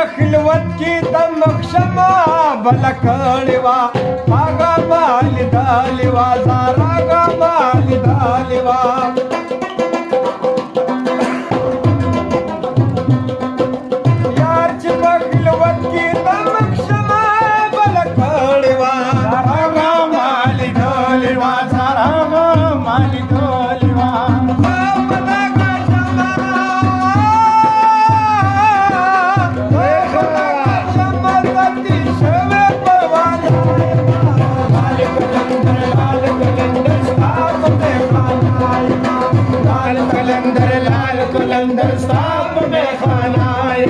बखिलवत की दमक क्षमा बल कळवा रागा माली धालिवा रागा माली धालिवा याची बखिलवत की दमक क्षमा बल कळवा रागा माली धालिवा रागा माली धालिवा लाल कलंदर साहब में खानाए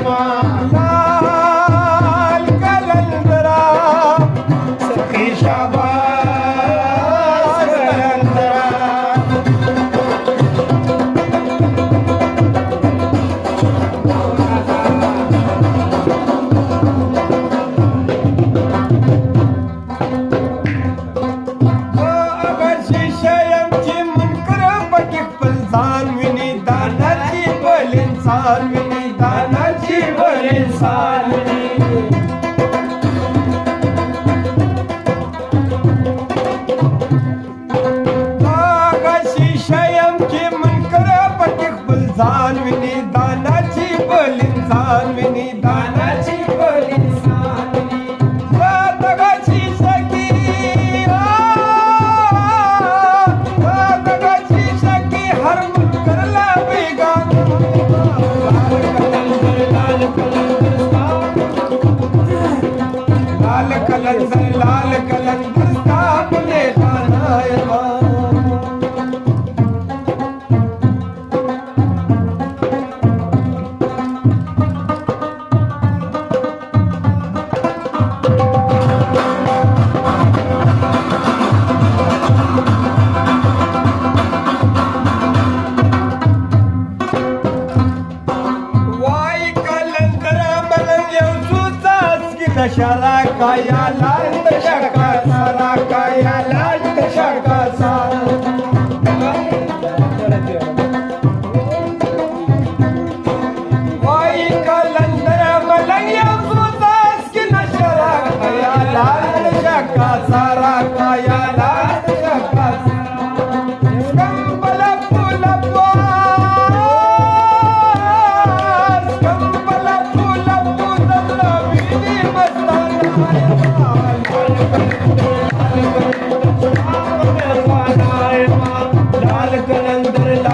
लाल कलंदरा सखी शाबाश कलंदरा अगर शिष्यांची मुनकर पटिक पलजानविनी दानाची बलीन सानविनी दानाची बलीन सानविनी शिष्यांची मुनकर पटिक पलजानविनी दानाची बलीन सानविनी दानाची बलीन सानविनी दगाची सखी दगाची सखी हर मुनकरला बेगान लाल कलंदर साहब ने खानाए दशरा काया लाल दशरा काया